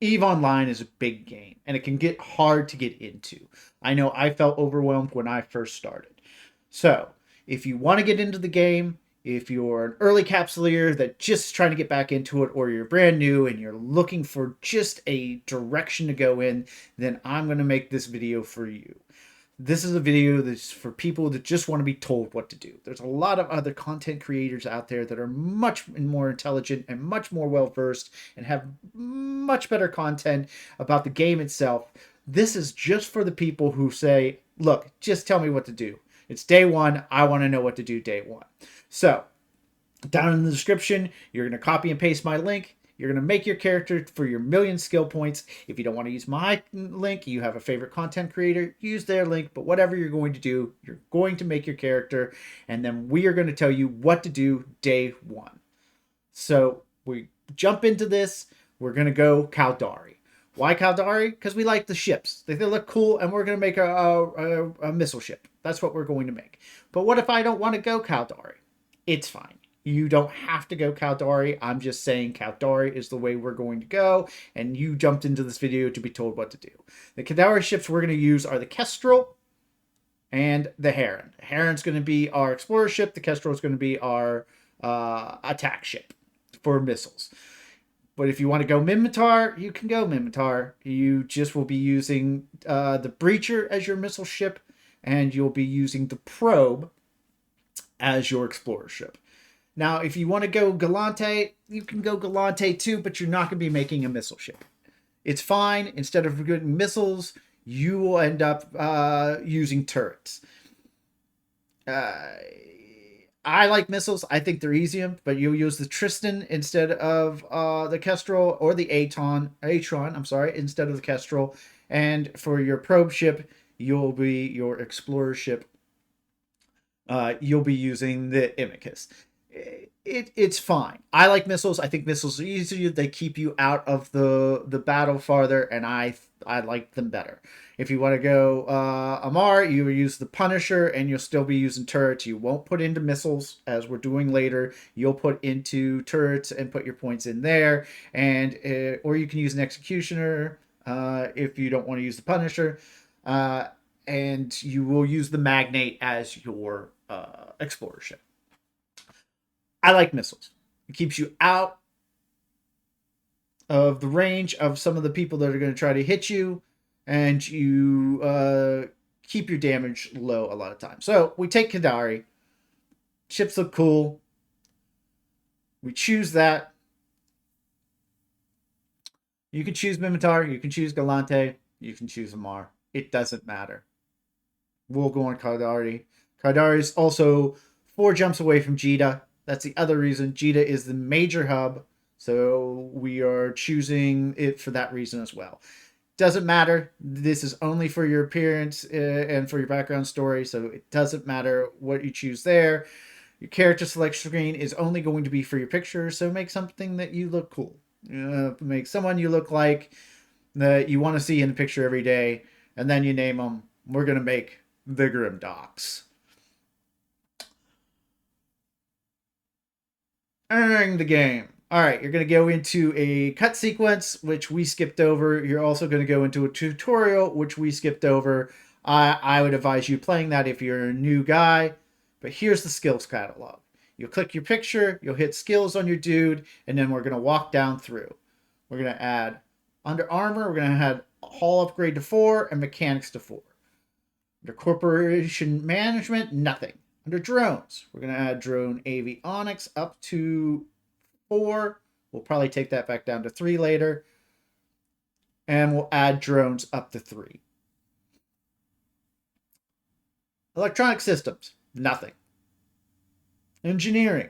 EVE Online is a big game and it can get hard to get into. I know I felt overwhelmed when I first started. So, if you want to get into the game, if you're an early capsuleer that just trying to get back into it, or you're brand new and you're looking for just a direction to go in, then I'm going to make this video for you. This is a video that's for people that just want to be told what to do. There's a lot of other content creators out there that are much more intelligent and much more well versed and have much better content about the game itself. This is just for the people who say, look, just tell me what to do. It's day one. I want to know what to do day one. So, down in the description, you're going to copy and paste my link. You're going to make your character for your million skill points. If you don't want to use my link, you have a favorite content creator, use their link. But whatever you're going to do, you're going to make your character. And then we are going to tell you what to do day one. So we jump into this. We're going to go Caldari. Why Caldari? Because we like the ships. They look cool, and we're going to make a missile ship. That's what we're going to make. But what if I don't want to go Caldari? It's fine. You don't have to go Caldari. I'm just saying Caldari is the way we're going to go, and you jumped into this video to be told what to do. The Caldari ships we're going to use are the Kestrel and the Heron. The Heron's going to be our explorer ship. The Kestrel is going to be our attack ship for missiles. But if you want to go Minmatar, you can go Minmatar. You just will be using the Breacher as your missile ship, and you'll be using the Probe as your explorer ship. Now, if you want to go Galante, you can go Galante too, but you're not going to be making a missile ship. It's fine. Instead of getting missiles, you will end up using turrets. I like missiles. I think they're easier, but you'll use the Tristan instead of the Kestrel, or the Atron, instead of the Kestrel. And for your probe ship, you'll be your explorer ship. You'll be using the Imicus. It's fine. I like missiles. I think missiles are easier. They keep you out of the battle farther, and I like them better. If you want to go Amarr, you use the Punisher, and you'll still be using turrets. You won't put into missiles, as we're doing later. You'll put into turrets and put your points in there, and or you can use an Executioner if you don't want to use the Punisher, and you will use the Magnate as your explorer ship. I like missiles. It keeps you out of the range of some of the people that are going to try to hit you, and you keep your damage low a lot of times. So we take Caldari. Ships look cool. We choose that. You can choose Minmatar. You can choose Galante. You can choose Amarr. It doesn't matter. We'll go on Caldari. Caldari is also 4 jumps away from Jedha. That's the other reason. Jedha is the major hub, so we are choosing it for that reason as well. Doesn't matter. This is only for your appearance and for your background story, so it doesn't matter what you choose there. Your character selection screen is only going to be for your picture, so make something that you look cool. Make someone you look like that you want to see in a picture every day, and then you name them. We're going to make the Grimdocks. Entering the game. All right, you're going to go into a cut sequence, which we skipped over. You're also going to go into a tutorial, which we skipped over. I would advise you playing that if you're a new guy. But here's the skills catalog. You'll click your picture, you'll hit skills on your dude, and then we're going to walk down through. We're going to add under armor, we're going to add hull upgrade to 4 and mechanics to 4. Under corporation management, nothing. Under drones, we're going to add drone avionics up to 4. We'll probably take that back down to 3 later. And we'll add drones up to 3. Electronic systems, nothing. Engineering.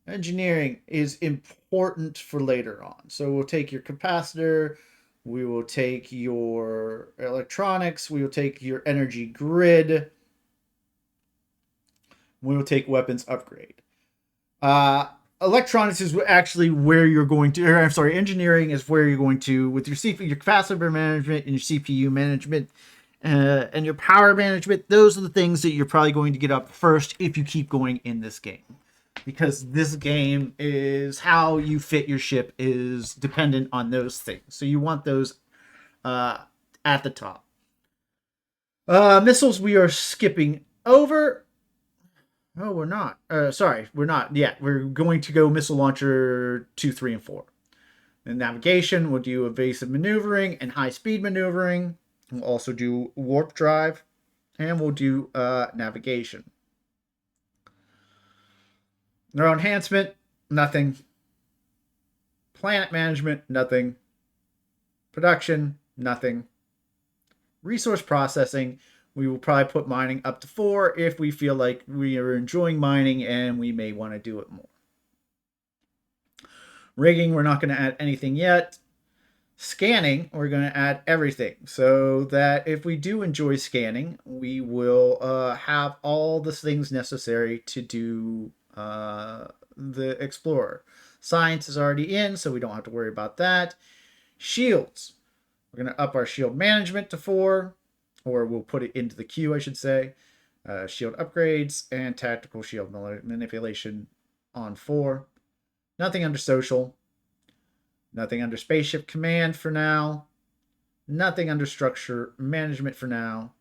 Engineering is important for later on. So we'll take your capacitor, we will take your electronics, we will take your energy grid, we will take weapons upgrade. Electronics is actually where you're going to, or I'm sorry, engineering is where you're going to, with your CPU, your capacitor management and your CPU management and your power management. Those are the things that you're probably going to get up first if you keep going in this game. because this game is how you fit your ship is dependent on those things. So you want those uh, at the top. Missiles we are skipping over. Oh, we're not. Sorry, we're not yet. We're going to go missile launcher 2, 3, and 4. In navigation, we'll do evasive maneuvering and high speed maneuvering. We'll also do warp drive, and we'll do navigation. Neural enhancement, nothing. Planet management, nothing. Production, nothing. Resource processing, we will probably put mining up to 4 if we feel like we are enjoying mining and we may want to do it more. Rigging, we're not going to add anything yet. Scanning, we're going to add everything so that if we do enjoy scanning, we will have all the things necessary to do the Explorer. Science is already in, so we don't have to worry about that. Shields, we're going to up our shield management to 4, or we'll put it into the queue, I should say. Shield upgrades and tactical shield manipulation on 4. Nothing under social. Nothing under spaceship command for now. Nothing under structure management for now.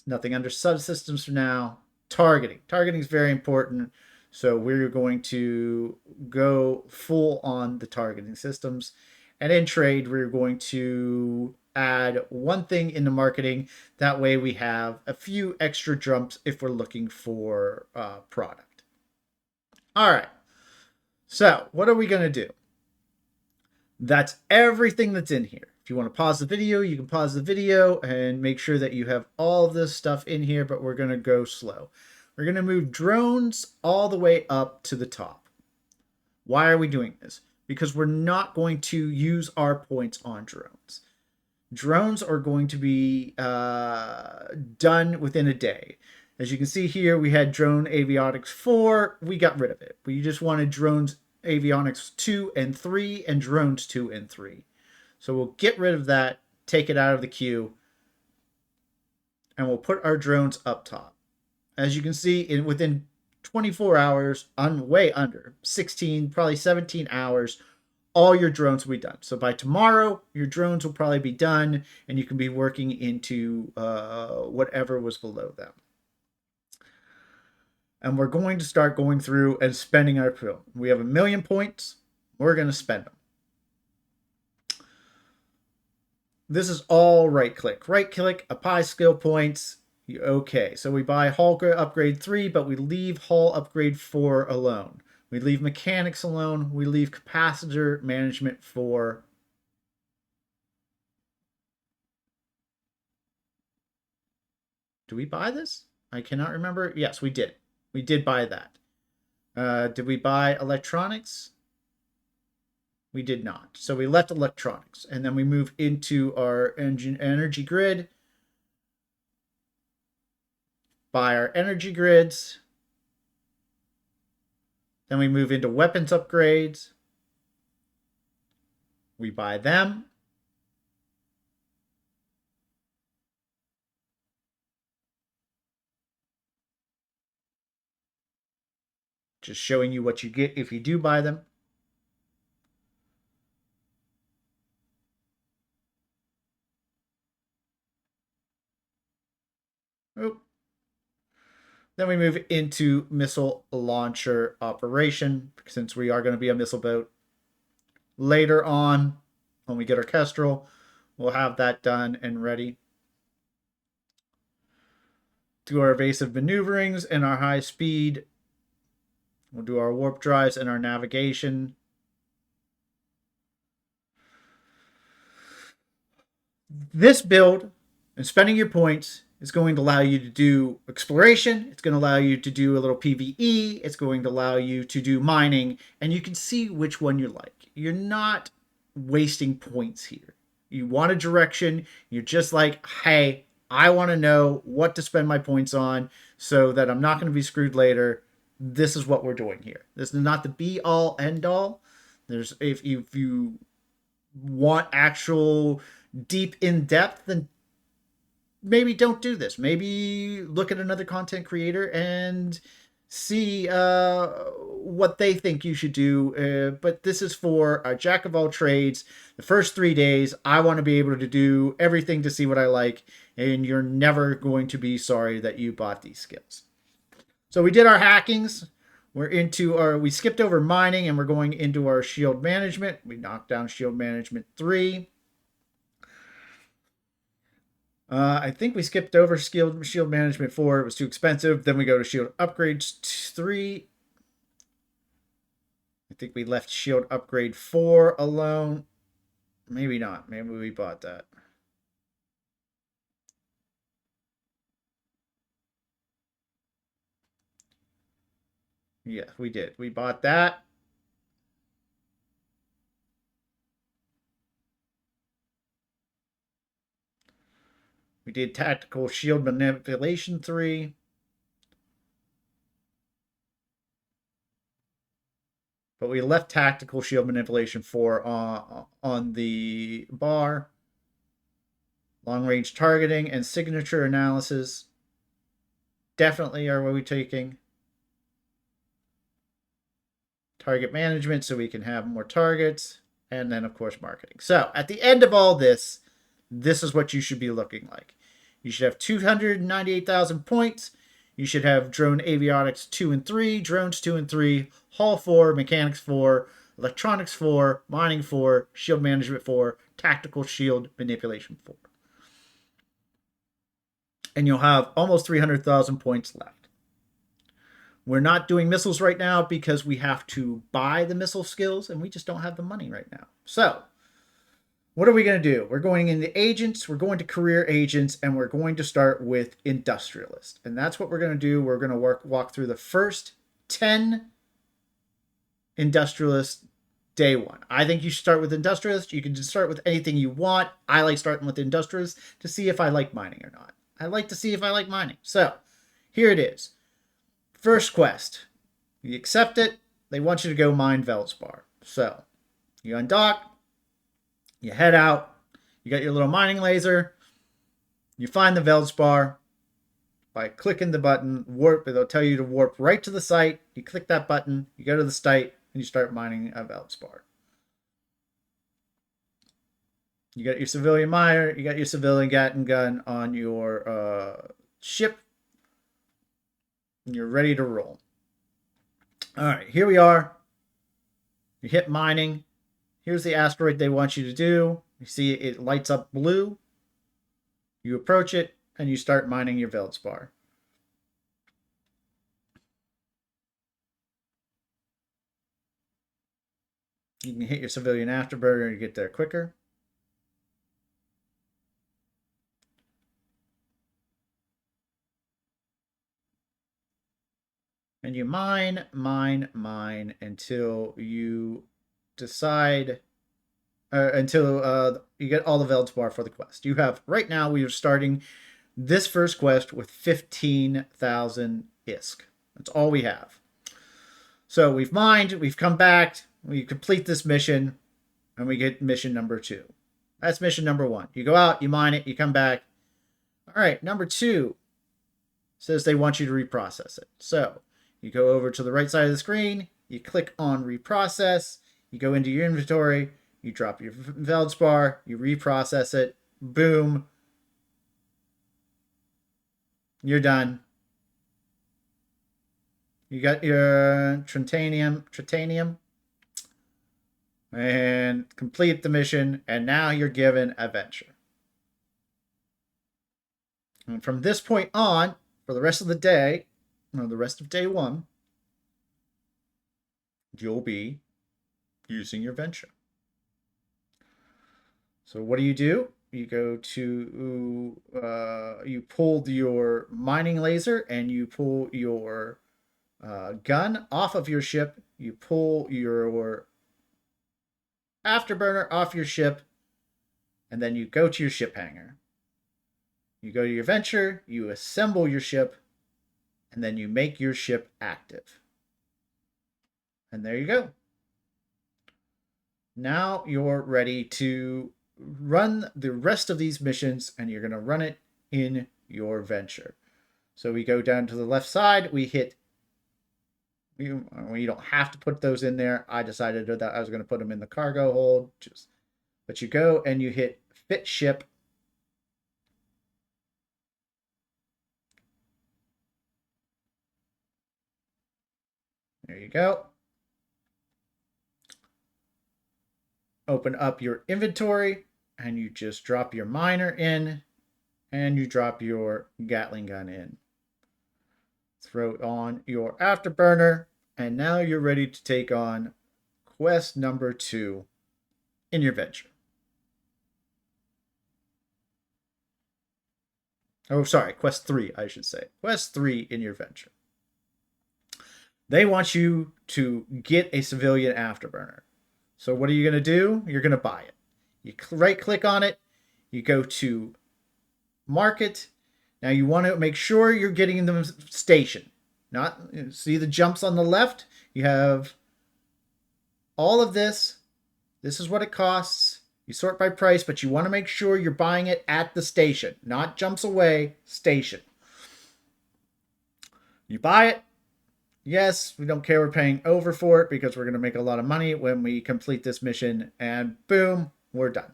Nothing under subsystems for now. Targeting. Targeting is very important. So we're going to go full on the targeting systems. And in trade, we're going to add one thing into marketing. That way we have a few extra jumps if we're looking for product. All right. So what are we going to do? That's everything that's in here. If you want to pause the video, you can pause the video and make sure that you have all of this stuff in here, but we're going to go slow. We're going to move drones all the way up to the top. Why are we doing this? Because we're not going to use our points on drones. Drones are going to be done within a day. As you can see here, we had drone avionics 4. We got rid of it. We just wanted drones avionics 2 and 3 and drones 2 and 3. So we'll get rid of that, take it out of the queue, and we'll put our drones up top. As you can see, within 24 hours, way under 16, probably 17 hours, all your drones will be done. So by tomorrow, your drones will probably be done, and you can be working into whatever was below them. And we're going to start going through and spending our film. We have 1 million points. We're going to spend them. This is all right click. Right click, apply skill points. Okay, so we buy hull upgrade 3, but we leave hull upgrade 4 alone. We leave mechanics alone. We leave capacitor management 4. Do we buy this? I cannot remember. Yes, we did. We did buy that. Did we buy electronics? We did not. So we left electronics. And then we move into our energy grid. Buy our energy grids. Then we move into weapons upgrades. We buy them. Just showing you what you get if you do buy them. Oh. Then we move into missile launcher operation, since we are going to be a missile boat. Later on, when we get our Kestrel, we'll have that done and ready. Do our evasive maneuverings and our high speed. We'll do our warp drives and our navigation. This build and spending your points is going to allow you to do exploration. It's going to allow you to do a little PvE. It's going to allow you to do mining, and you can see which one you like. You're not wasting points here. You want a direction. You're just like, hey, I want to know what to spend my points on so that I'm not going to be screwed later. This is what we're doing here. This is not the be all end all. There's if you want actual deep in depth, then maybe don't do this. Maybe look at another content creator and see what they think you should do. But this is for a jack of all trades. The first 3 days, I want to be able to do everything to see what I like, and you're never going to be sorry that you bought these skills. So we did our hackings. We skipped over mining and we're going into our shield management. We knocked down shield management 3. I think we skipped over shield management 4. It was too expensive. Then we go to shield upgrades 3. I think we left shield upgrade 4 alone. Maybe not. Maybe we bought that. Yeah, we did. We bought that. We did tactical shield manipulation 3. But we left tactical shield manipulation 4 on the bar. Long range targeting and signature analysis definitely are what we're taking. Target management so we can have more targets. And then, of course, marketing. So at the end of all this, this is what you should be looking like. You should have 298,000 points. You should have drone avionics 2 and 3, drones 2 and 3, hull 4, mechanics 4, electronics 4, mining 4, shield management 4, tactical shield manipulation 4. And you'll have almost 300,000 points left. We're not doing missiles right now because we have to buy the missile skills and we just don't have the money right now. So what are we going to do? We're going into agents, we're going to career agents, and we're going to start with industrialist. And that's what we're going to do. We're going to walk through the first 10 industrialists day 1. I think you should start with industrialist. You can just start with anything you want. I like starting with industrialist to see if I like mining or not. I like to see if I like mining. So here it is. First quest. You accept it. They want you to go mine Veldspar. So you undock. You head out. You got your little mining laser. You find the Veldspar by clicking the button. Warp. They'll tell you to warp right to the site. You click that button. You go to the site and you start mining a Veldspar. You got your civilian miner. You got your civilian Gatling gun on your ship. You're ready to roll. All right, here we are. You hit mining. Here's the asteroid they want you to do. You see it lights up blue. You approach it, and you start mining your Veldspar. You can hit your civilian afterburner to get there quicker. And you mine until you decide, until you get all the Veldspar for the quest. You have, right now, we are starting this first quest with 15,000 ISK. That's all we have. So we've mined, we've come back, we complete this mission, and we get mission number 2. That's mission number 1. You go out, you mine it, you come back. All right, number 2 says they want you to reprocess it. So you go over to the right side of the screen, you click on reprocess, you go into your inventory, you drop your Veldspar, you reprocess it, boom, you're done. You got your Tritanium, and complete the mission, and now you're given a venture. And from this point on, for the rest of the day, or the rest of day 1, you'll be using your venture. So what do? You go to, you pull your mining laser and you pull your gun off of your ship. You pull your afterburner off your ship, and then you go to your ship hangar. You go to your venture, you assemble your ship, and then you make your ship active. And there you go. Now you're ready to run the rest of these missions, and you're going to run it in your venture. So we go down to the left side, we hit You don't have to put those in there. I decided that I was going to put them in the cargo hold. But you go and you hit fit ship. There you go. Open up your inventory and you just drop your miner in and you drop your Gatling gun in. Throw on your afterburner, and now you're ready to take on quest number 2 in your venture. Oh, sorry, quest 3, I should say. Quest 3 in your venture. They want you to get a civilian afterburner. So what are you going to do? You're going to buy it. You right click on it. You go to market. Now you want to make sure you're getting them station. Not see the jumps on the left. You have all of this. This is what it costs. You sort by price, but you want to make sure you're buying it at the station, not jumps away, station. You buy it. Yes, we don't care we're paying over for it because we're going to make a lot of money when we complete this mission, and boom, we're done.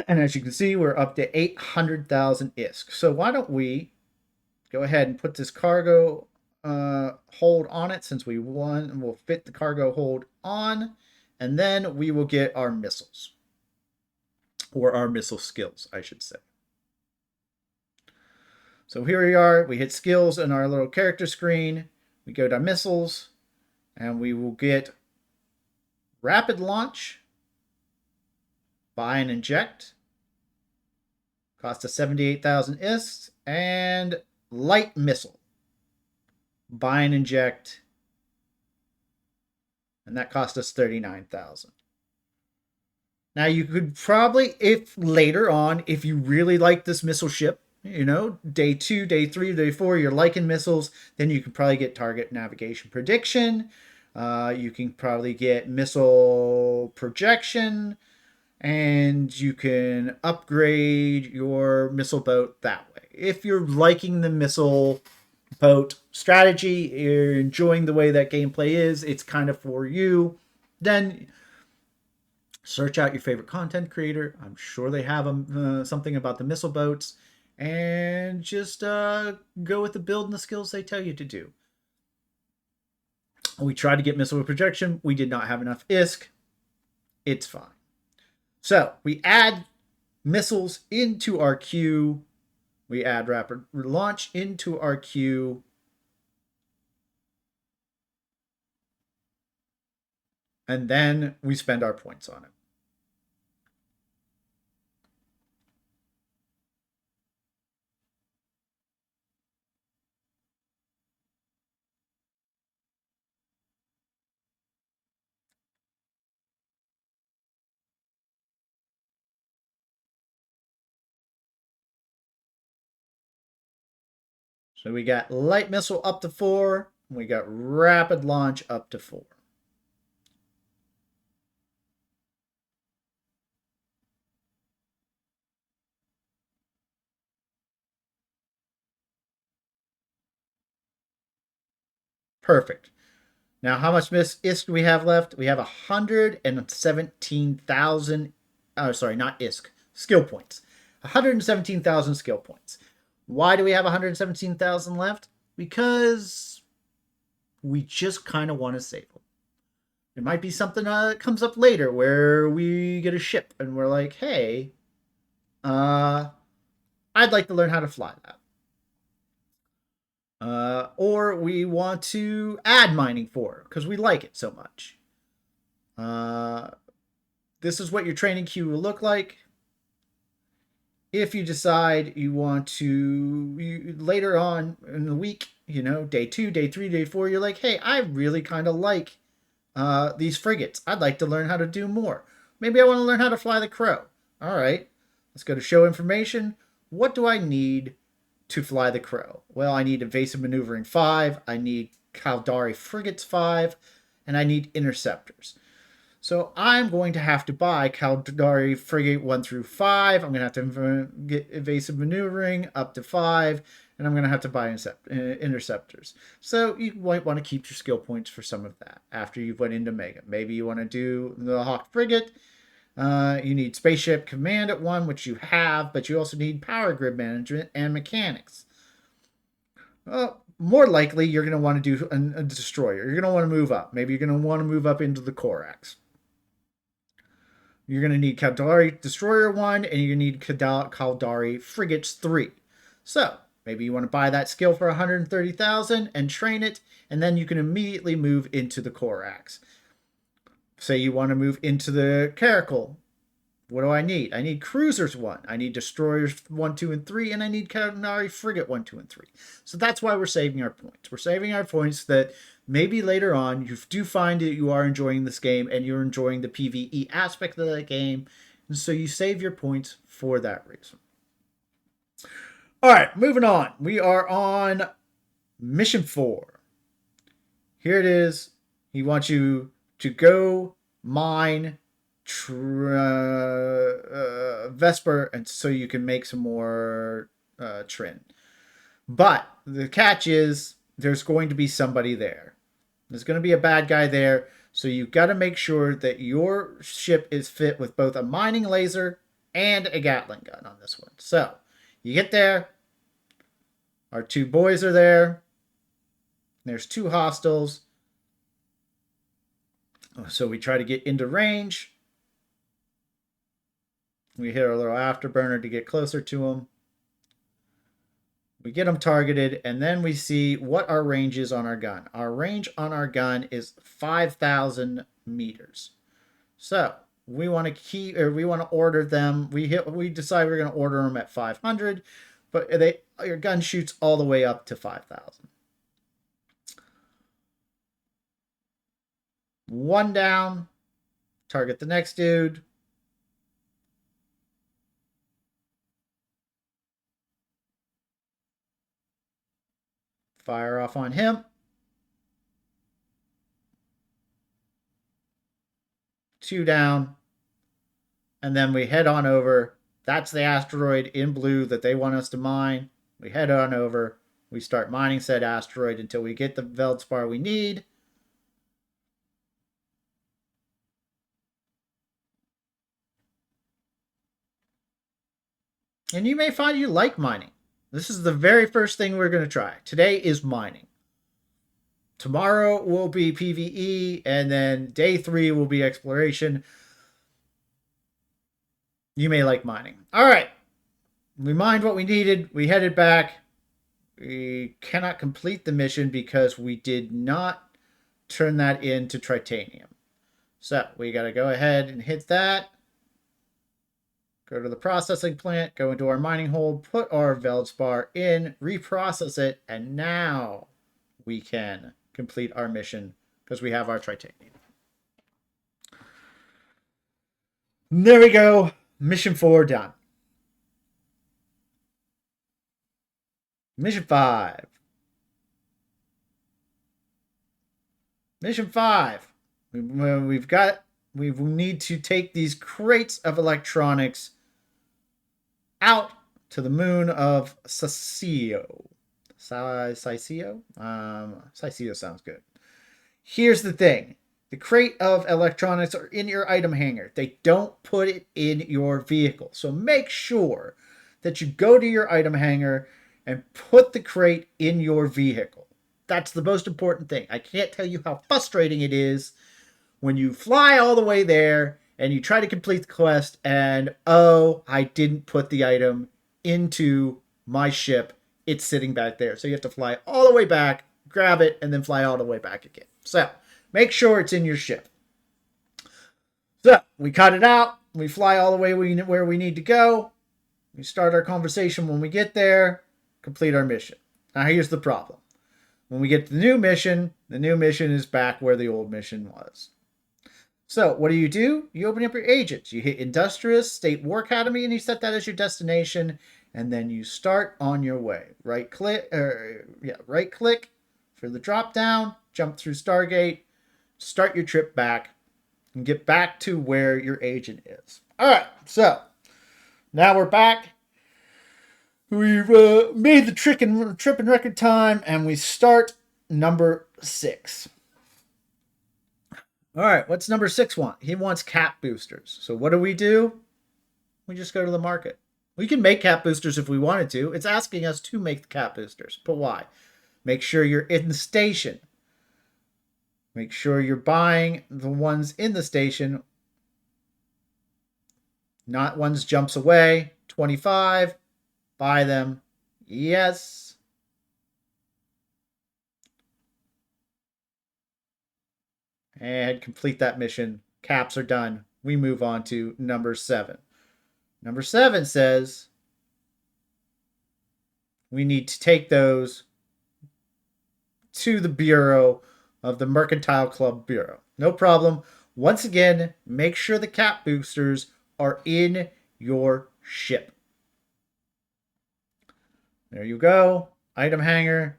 And as you can see, we're up to 800,000 ISK. So why don't we go ahead and put this cargo hold on it, since we won, and we'll fit the cargo hold on, and then we will get our missiles. Or our missile skills, I should say. So here we are. We hit skills in our little character screen. We go to missiles, and we will get rapid launch, buy and inject, cost us 78,000 ISK, and light missile, buy and inject, and that cost us 39,000. Now you could probably, if later on, if you really like this missile ship, you know, day 2, day 3, day 4, you're liking missiles, then you can probably get target navigation prediction. You can probably get missile projection, and you can upgrade your missile boat that way. If you're liking the missile boat strategy, you're enjoying the way that gameplay is, it's kind of for you, then search out your favorite content creator. I'm sure they have something about the missile boats, and just go with the build and the skills they tell you to do. We tried to get missile projection. We did not have enough ISK. It's fine. So we add missiles into our queue. We add rapid launch into our queue. And then we spend our points on it. So we got light missile up to 4. We got rapid launch up to 4. Perfect. Now, how much ISK do we have left? We have 117,000. Sorry, not ISK. Skill points. 117,000 skill points. Why do we have 117,000 left? Because we just kind of want to save them. There might be something that comes up later where we get a ship and we're like, hey, I'd like to learn how to fly that. Or we want to add mining for because we like it so much. This is what your training queue will look like. If you decide you want to, later on in the week, you know, day 2, day 3, day 4, you're like, hey, I really kind of like these frigates. I'd like to learn how to do more. Maybe I want to learn how to fly the Crow. All right, let's go to show information. What do I need to fly the Crow? Well, I need evasive maneuvering 5. I need Caldari frigates 5. And I need interceptors. So I'm going to have to buy Caldari frigate 1 through 5. I'm going to have to get evasive maneuvering up to 5. And and I'm going to have to buy interceptors. So you might want to keep your skill points for some of that after you've went into Mega. Maybe you want to do the Hawk Frigate. You need Spaceship Command at 1, which you have, but you also need Power Grid Management and Mechanics. More likely, you're going to want to do a Destroyer. You're going to want to move up. Maybe you're going to want to move up into the Corax. You're going to need Caldari Destroyer 1, and you're going to need Caldari Frigates 3. So, maybe you want to buy that skill for 130,000 and train it, and then you can immediately move into the Corax. Say you want to move into the Caracal. What do I need? I need Cruisers 1. I need Destroyers 1, 2, and 3, and I need Caldari Frigate 1, 2, and 3. So that's why we're saving our points. We're saving our points that maybe later on you do find that you are enjoying this game and you're enjoying the PvE aspect of that game. And so you save your points for that reason. All right, moving on. We are on Mission 4. Here it is. He wants you to go mine Vesper, and so you can make some more Trin. But the catch is there's going to be somebody there. There's going to be a bad guy there, so you've got to make sure that your ship is fit with both a mining laser and a Gatling gun on this one. So you get there. Our 2 boys are there. There's 2 hostiles. So we try to get into range. We hit our little afterburner to get closer to them. We get them targeted, and then we see what our range is on our gun. Our range on our gun is 5,000 meters. So we want to order them. We decide we're going to order them at 500, but your gun shoots all the way up to 5,000. 1 down. Target the next dude. Fire off on him. 2 down. And then we head on over. That's the asteroid in blue that they want us to mine. We head on over. We start mining said asteroid until we get the Veldspar we need. And you may find you like mining. This is the very first thing we're going to try. Today is mining. Tomorrow will be PvE, and then day 3 will be exploration. You may like mining. All right. We mined what we needed. We headed back. We cannot complete the mission because we did not turn that into Tritanium. So we got to go ahead and hit that. Go to the processing plant, go into our mining hold, put our Veldspar in, reprocess it, and now we can complete our mission because we have our Tritanium. There we go. Mission 4 done. Mission 5. Mission 5. We need to take these crates of electronics out to the moon of Sisio. Sisio? Sisio sounds good. Here's the thing. The crate of electronics are in your item hangar. They don't put it in your vehicle. So make sure that you go to your item hangar and put the crate in your vehicle. That's the most important thing. I can't tell you how frustrating it is when you fly all the way there and you try to complete the quest and, oh, I didn't put the item into my ship. It's sitting back there. So you have to fly all the way back, grab it, and then fly all the way back again. So make sure it's in your ship. So we cut it out. We fly all the way where we need to go. We start our conversation when we get there. Complete our mission. Now here's the problem. When we get to the new mission is back where the old mission was. So what do? You open up your agents. You hit Industrious State War Academy and you set that as your destination. And then you start on your way. Right click for the drop down, jump through Stargate, start your trip back, and get back to where your agent is. All right, so now we're back. We've made the trip in record time, and we start number 6. All right, what's number 6 want? He wants cap boosters. So what do? We just go to the market. We can make cap boosters if we wanted to. It's asking us to make the cap boosters. But why? Make sure you're in the station. Make sure you're buying the ones in the station, not ones jumps away. 25. Buy them. Yes. And complete that mission. Caps are done. We move on to number 7. Number 7 says we need to take those to the Bureau of the Mercantile Club Bureau. No problem. Once again, make sure the cap boosters are in your ship. There you go. Item hanger.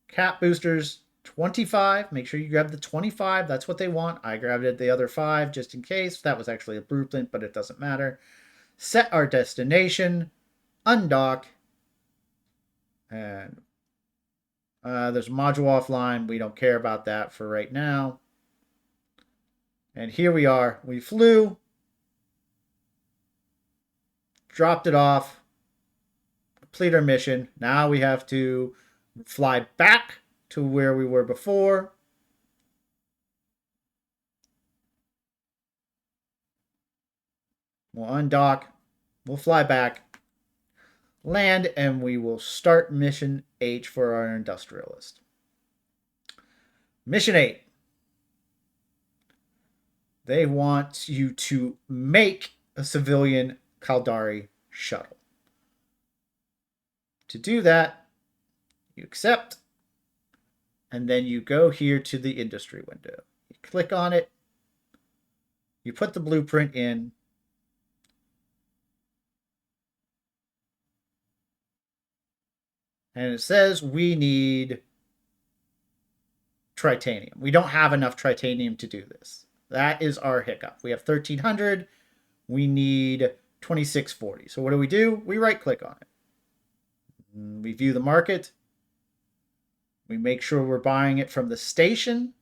Cap boosters, 25. Make sure you grab the 25. That's what they want. I grabbed it the other 5 just in case. That was actually a blueprint, but it doesn't matter. Set our destination. Undock. And there's a module offline. We don't care about that for right now. And here we are. We flew. Dropped it off. Complete our mission. Now we have to fly back to where we were before. We'll undock. We'll fly back. Land, and we will start mission H for our industrialist. Mission 8. They want you to make a civilian Caldari shuttle. To do that, you accept, and then you go here to the industry window. You click on it, you put the blueprint in, and it says we need tritanium. We don't have enough tritanium to do this. That is our hiccup. We have 1,300. We need 2,640. So what do? We right-click on it. We view the market. We make sure we're buying it from the station.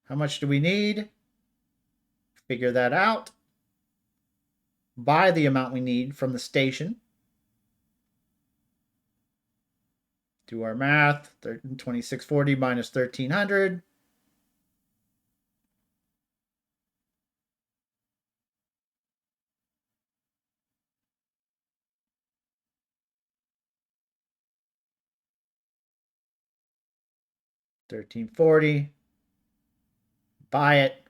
How much do we need? Figure that out. Buy the amount we need from the station. Do our math. 2,640 minus 1,300. $1,340. Buy it.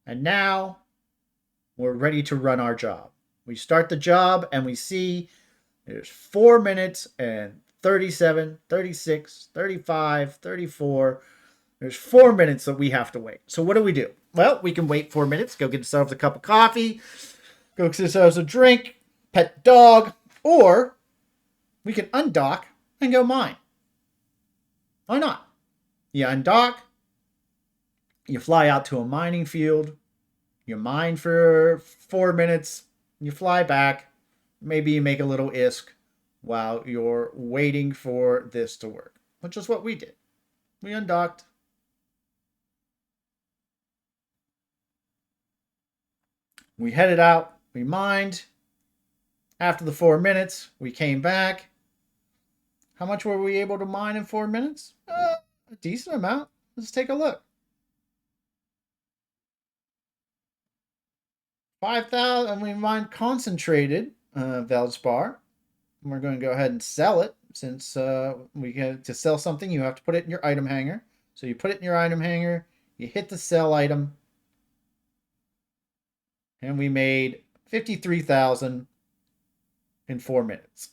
And now we're ready to run our job. We start the job and we see there's 4 minutes and 37, 36, 35, 34. There's 4 minutes that we have to wait. So what do? Well, we can wait 4 minutes, go get ourselves a cup of coffee, go get ourselves a drink, pet the dog, or we can undock and go mine. Why not? You undock, you fly out to a mining field, you mine for 4 minutes, you fly back, maybe you make a little ISK while you're waiting for this to work, which is what we did. We undocked. We headed out, we mined. After the 4 minutes, we came back. How much were we able to mine in 4 minutes? A decent amount. Let's take a look. 5,000, and we mined concentrated Veldspar. We're going to go ahead and sell it. Since we get to sell something, you have to put it in your item hanger. So you put it in your item hanger, you hit the sell item, and we made 53,000 in 4 minutes.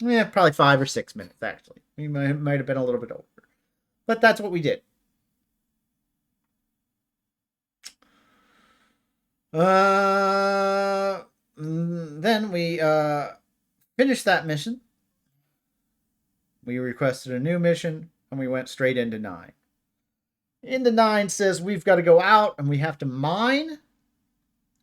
Yeah, probably 5 or 6 minutes, actually. We might have been a little bit over. But that's what we did. Then we finished that mission. We requested a new mission, and we went straight into 9. In the 9 says we've got to go out and we have to mine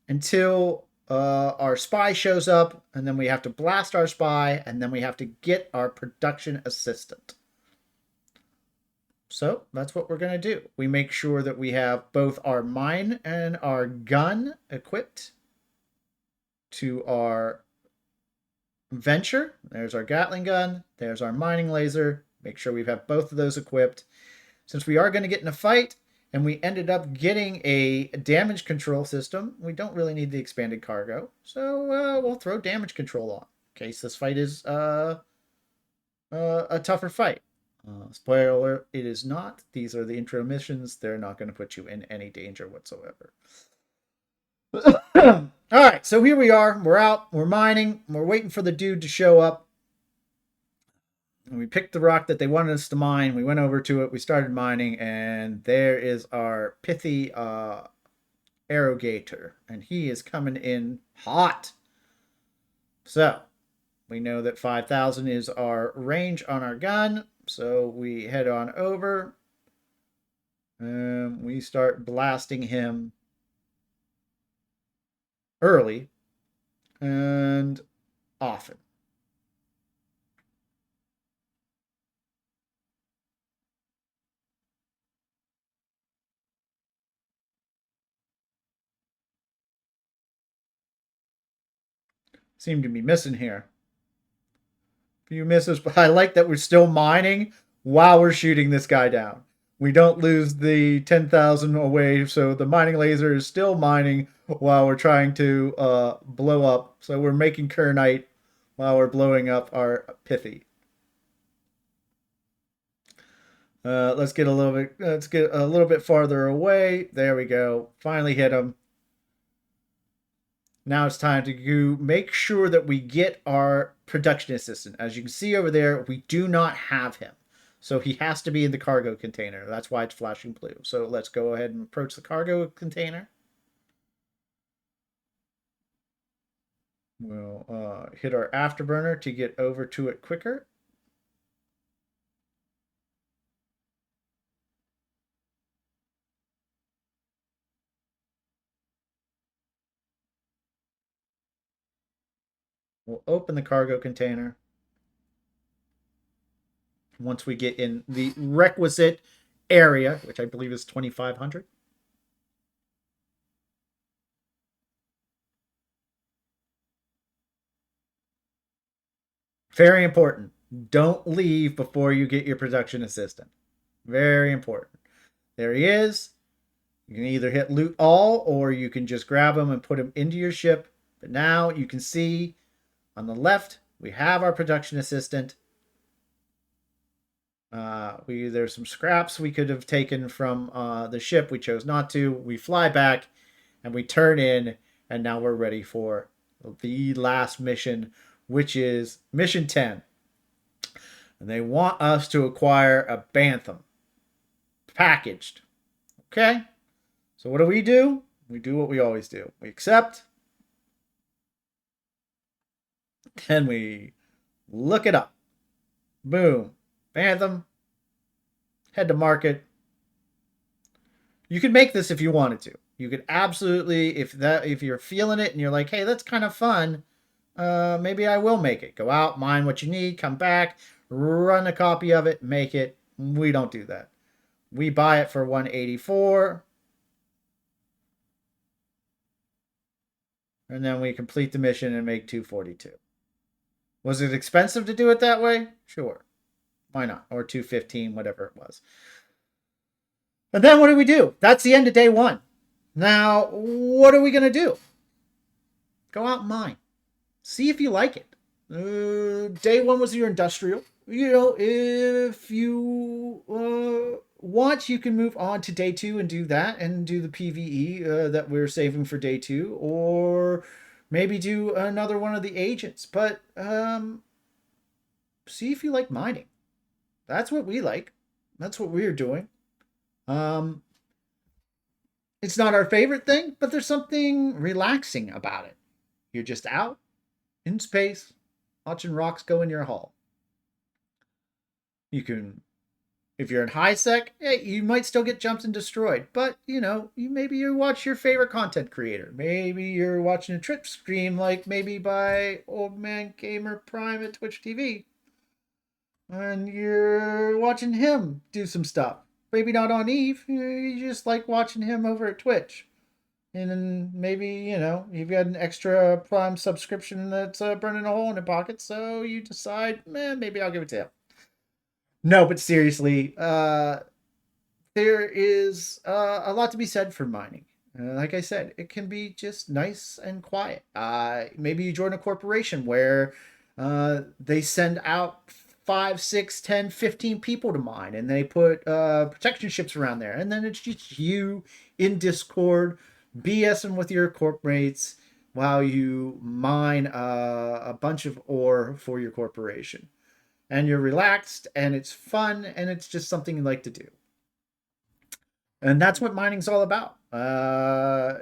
until our spy shows up, and then we have to blast our spy, and then we have to get our production assistant. So that's what we're going to do. We make sure that we have both our mine and our gun equipped to our venture. There's our Gatling gun. There's our mining laser. Make sure we have both of those equipped. Since we are going to get in a fight, and we ended up getting a damage control system, we don't really need the expanded cargo. So we'll throw damage control on in case this fight is a tougher fight. Spoiler alert, it is not. These are the intro missions. They're not going to put you in any danger whatsoever. All right, so here we are. We're out. We're mining. We're waiting for the dude to show up. And we picked the rock that they wanted us to mine. We went over to it. We started mining, and there is our pithy Arrogator, and he is coming in hot. So we know that 5,000 is our range on our gun. So we head on over. And we start blasting him early and often. Seem to be missing here. Few misses, but I like that we're still mining while we're shooting this guy down. We don't lose the 10,000 away, so the mining laser is still mining while we're trying to blow up. So we're making Kernite while we're blowing up our pithy. Let's get a little bit farther away. There we go. Finally hit him. Now it's time to make sure that we get our production assistant. As you can see over there, we do not have him. So he has to be in the cargo container. That's why it's flashing blue. So let's go ahead and approach the cargo container. We'll hit our afterburner to get over to it quicker. We'll open the cargo container. Once we get in the requisite area, which I believe is 2,500. Very important. Don't leave before you get your production assistant. Very important. There he is. You can either hit loot all, or you can just grab him and put him into your ship. But now you can see on the left, we have our production assistant. There's some scraps we could have taken from the ship. We chose not to. We fly back and we turn in, and now we're ready for the last mission, which is mission 10. And they want us to acquire a Bantam packaged. Okay? So what do? We do what we always do. We accept. And we look it up. Boom. Bantam. Head to market. You could make this if you wanted to. You could absolutely, if you're feeling it and you're like, hey, that's kind of fun, maybe I will make it. Go out, mine what you need, come back, run a copy of it, make it. We don't do that. We buy it for 184. And then we complete the mission and make 242. Was it expensive to do it that way? Sure. Why not? Or 215, whatever it was. And then what do? That's the end of day one. Now, what are we going to do? Go out and mine. See if you like it. Day one was your industrial. You know, if you want, you can move on to day two and do that and do the PvE that we're saving for day two, or maybe do another one of the agents. But see if you like mining. That's what we like. That's what we're doing. It's not our favorite thing, but there's something relaxing about it. You're just out in space watching rocks go in your hull. You can If you're in high sec, hey, you might still get jumped and destroyed, but you watch your favorite content creator. Maybe you're watching a Twitch stream, like maybe by Old Man Gamer Prime at Twitch TV, and you're watching him do some stuff. Maybe not on Eve. You just like watching him over at Twitch. And then maybe, you've got an extra Prime subscription that's burning a hole in your pocket, so you decide, maybe I'll give it to him. No, but seriously, there is a lot to be said for mining. Like I said, it can be just nice and quiet. Maybe you join a corporation where they send out 5, 6, 10, 15 people to mine, and they put protection ships around there. And then it's just you in Discord BSing with your corp mates while you mine a bunch of ore for your corporation. And you're relaxed, and it's fun, and it's just something you like to do. And that's what mining's all about.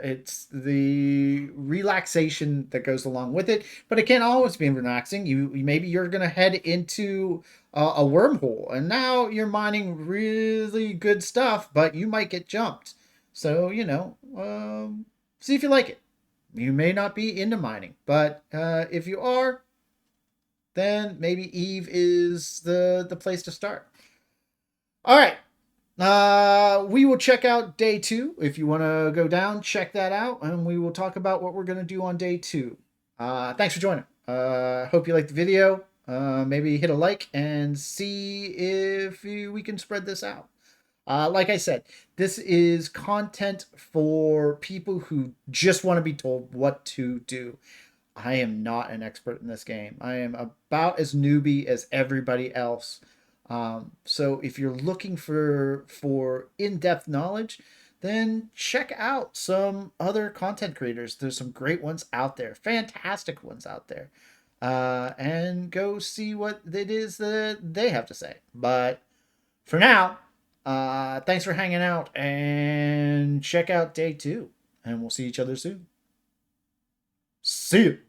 It's the relaxation that goes along with it, but it can't always be relaxing. You maybe you're gonna head into a wormhole, and now you're mining really good stuff, but you might get jumped. So see if you like it. You may not be into mining, but if you are, then maybe Eve is the place to start. All right. We will check out day 2. If you want to go down, check that out, and we will talk about what we're going to do on day 2. Thanks for joining. Hope you liked the video. Maybe hit a like and see if we can spread this out. Like I said, this is content for people who just want to be told what to do. I am not an expert in this game. I am about as newbie as everybody else. So if you're looking for in-depth knowledge, then check out some other content creators. There's some great ones out there, fantastic ones out there, and go see what it is that they have to say. But for now, thanks for hanging out, and check out day 2, and we'll see each other soon. See you.